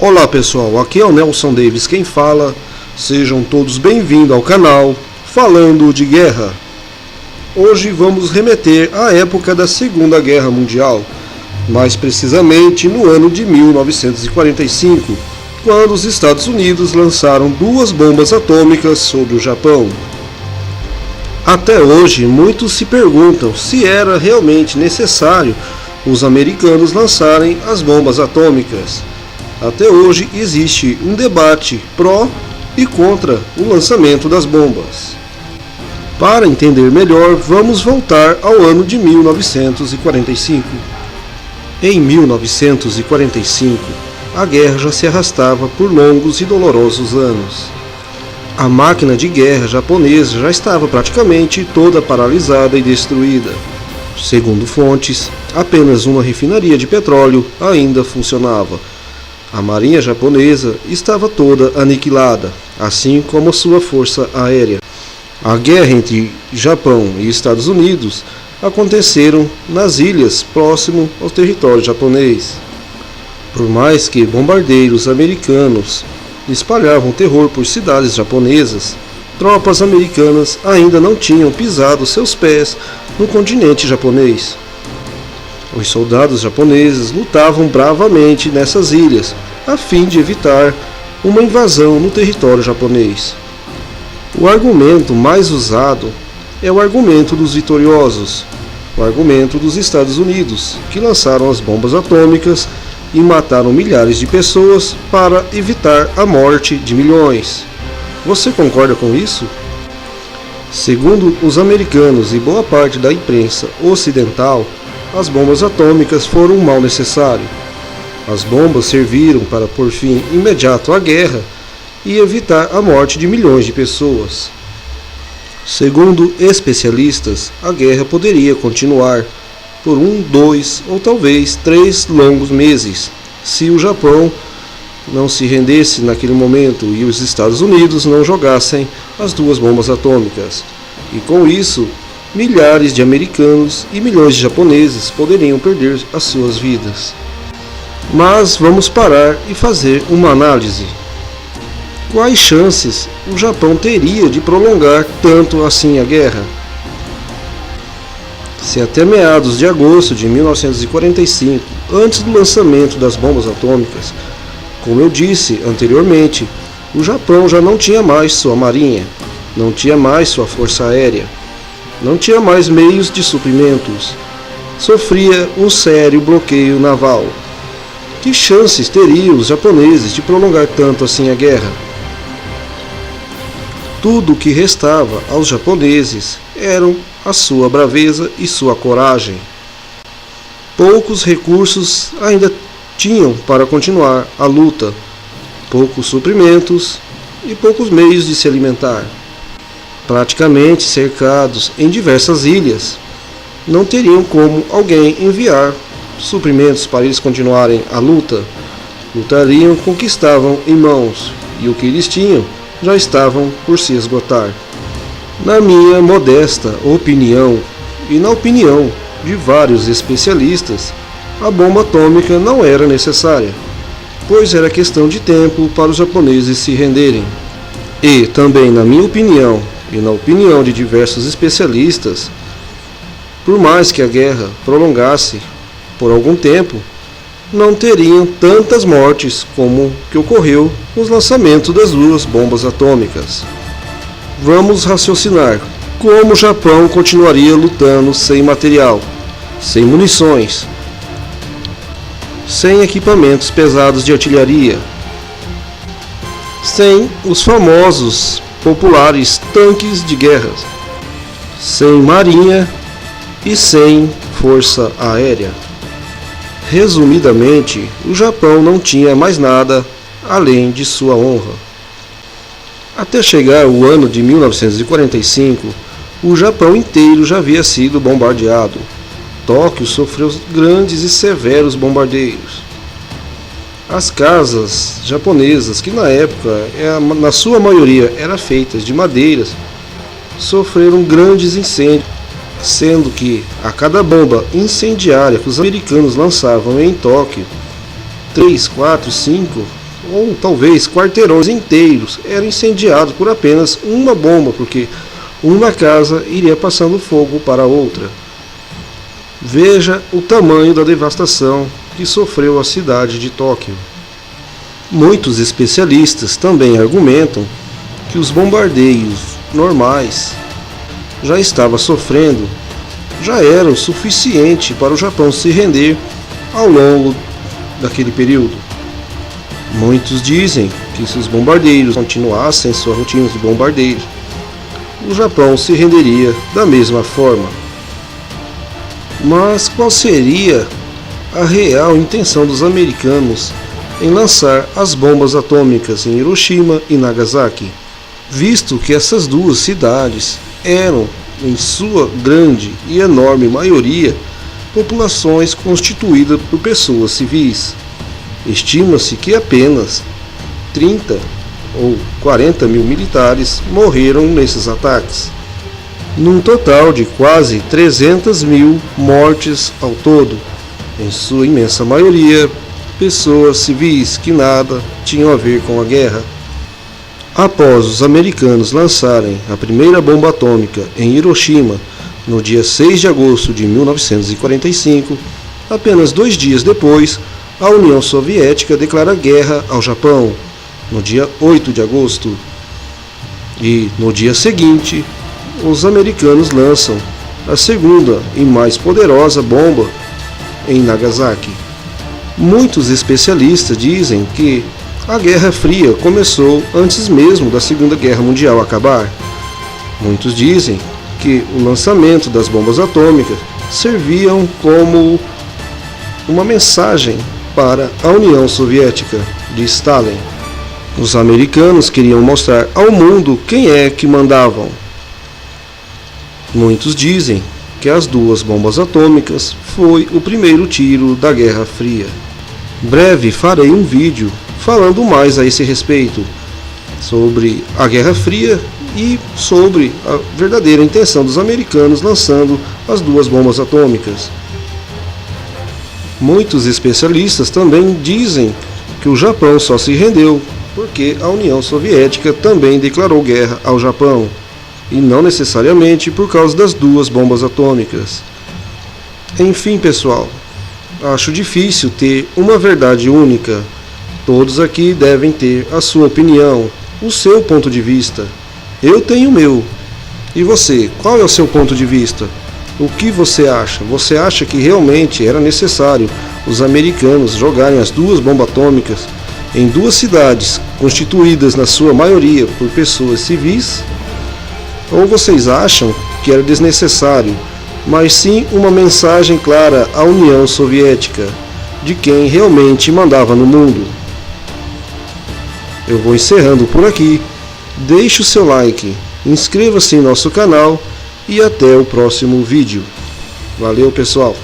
Olá pessoal, aqui é o Nelson Davis quem fala. Sejam todos bem-vindos ao canal Falando de Guerra. Hoje vamos remeter à época da Segunda Guerra Mundial, mais precisamente no ano de 1945, quando os Estados Unidos lançaram 2 bombas atômicas sobre o Japão. Até hoje, muitos se perguntam se era realmente necessário os americanos lançarem as bombas atômicas. Até hoje existe um debate pró e contra o lançamento das bombas. Para entender melhor, vamos voltar ao ano de 1945. Em 1945, a guerra já se arrastava por longos e dolorosos anos. A máquina de guerra japonesa já estava praticamente toda paralisada e destruída. Segundo fontes, apenas uma refinaria de petróleo ainda funcionava. A marinha japonesa estava toda aniquilada, assim como sua força aérea. A guerra entre Japão e Estados Unidos aconteceram nas ilhas próximo ao território japonês. Por mais que bombardeiros americanos espalhavam terror por cidades japonesas, tropas americanas ainda não tinham pisado seus pés no continente japonês. Os soldados japoneses lutavam bravamente nessas ilhas, a fim de evitar uma invasão no território japonês. O argumento mais usado é o argumento dos vitoriosos, o argumento dos Estados Unidos, que lançaram as bombas atômicas e mataram milhares de pessoas para evitar a morte de milhões. Você concorda com isso? Segundo os americanos e boa parte da imprensa ocidental, as bombas atômicas foram um mal necessário. As bombas serviram para pôr fim imediato à guerra e evitar a morte de milhões de pessoas. Segundo especialistas, a guerra poderia continuar por 1, 2 ou talvez 3 longos meses, se o Japão não se rendesse naquele momento e os Estados Unidos não jogassem as 2 bombas atômicas. E com isso, milhares de americanos e milhões de japoneses poderiam perder as suas vidas. Mas vamos parar e fazer uma análise. Quais chances o Japão teria de prolongar tanto assim a guerra? Se até meados de agosto de 1945, antes do lançamento das bombas atômicas, como eu disse anteriormente, o Japão já não tinha mais sua marinha, não tinha mais sua força aérea, não tinha mais meios de suprimentos, sofria um sério bloqueio naval. Que chances teriam os japoneses de prolongar tanto assim a guerra? Tudo o que restava aos japoneses eram a sua braveza e sua coragem. Poucos recursos ainda tinham para continuar a luta, poucos suprimentos e poucos meios de se alimentar. Praticamente cercados em diversas ilhas, não teriam como alguém enviar suprimentos para eles continuarem a luta. Lutariam com o que estavam em mãos, e o que eles tinham já estavam por se esgotar. Na minha modesta opinião, e na opinião de vários especialistas, a bomba atômica não era necessária, pois era questão de tempo para os japoneses se renderem. E também na minha opinião, e na opinião de diversos especialistas, por mais que a guerra prolongasse por algum tempo, não teriam tantas mortes como que ocorreu com os lançamentos das 2 bombas atômicas. Vamos raciocinar como o Japão continuaria lutando sem material, sem munições, sem equipamentos pesados de artilharia, sem os famosos populares tanques de guerra, sem marinha e sem força aérea. Resumidamente, o Japão não tinha mais nada além de sua honra. Até chegar o ano de 1945, o Japão inteiro já havia sido bombardeado. Tóquio sofreu grandes e severos bombardeios. As casas japonesas, que na época, na sua maioria, eram feitas de madeiras, sofreram grandes incêndios, sendo que a cada bomba incendiária que os americanos lançavam em Tóquio, 3, 4, 5 ou talvez quarteirões inteiros eram incendiados por apenas uma bomba, porque uma casa iria passando fogo para outra. Veja o tamanho da devastação que sofreu a cidade de Tóquio. Muitos especialistas também argumentam que os bombardeios normais já estavam sofrendo, já era o suficiente para o Japão se render ao longo daquele período. Muitos dizem que se os bombardeiros continuassem sua rotina de bombardeio, o Japão se renderia da mesma forma. Mas qual seria a real intenção dos americanos em lançar as bombas atômicas em Hiroshima e Nagasaki, visto que essas duas cidades eram, em sua grande e enorme maioria, populações constituídas por pessoas civis? Estima-se que apenas 30 ou 40 mil militares morreram nesses ataques, num total de quase 300 mil mortes ao todo, em sua imensa maioria pessoas civis que nada tinham a ver com a guerra. Após os americanos lançarem a primeira bomba atômica em Hiroshima no dia 6 de agosto de 1945, apenas 2 dias depois, a União Soviética declara guerra ao Japão, no dia 8 de agosto. E no dia seguinte, os americanos lançam a segunda e mais poderosa bomba em Nagasaki. Muitos especialistas dizem que a Guerra Fria começou antes mesmo da Segunda Guerra Mundial acabar. Muitos dizem que o lançamento das bombas atômicas serviam como uma mensagem para a União Soviética de Stalin. Os americanos queriam mostrar ao mundo quem é que mandavam. Muitos dizem que as duas bombas atômicas foi o primeiro tiro da Guerra Fria. Breve farei um vídeo falando mais a esse respeito, sobre a Guerra Fria e sobre a verdadeira intenção dos americanos lançando as duas bombas atômicas. Muitos especialistas também dizem que o Japão só se rendeu porque a União Soviética também declarou guerra ao Japão, e não necessariamente por causa das duas bombas atômicas. Enfim, pessoal, acho difícil ter uma verdade única. Todos aqui devem ter a sua opinião, o seu ponto de vista. Eu tenho o meu. E você, qual é o seu ponto de vista? O que você acha? Você acha que realmente era necessário os americanos jogarem as duas bombas atômicas em duas cidades constituídas na sua maioria por pessoas civis? Ou vocês acham que era desnecessário, mas sim uma mensagem clara à União Soviética, de quem realmente mandava no mundo? Eu vou encerrando por aqui. Deixe o seu like, inscreva-se em nosso canal e até o próximo vídeo. Valeu, pessoal!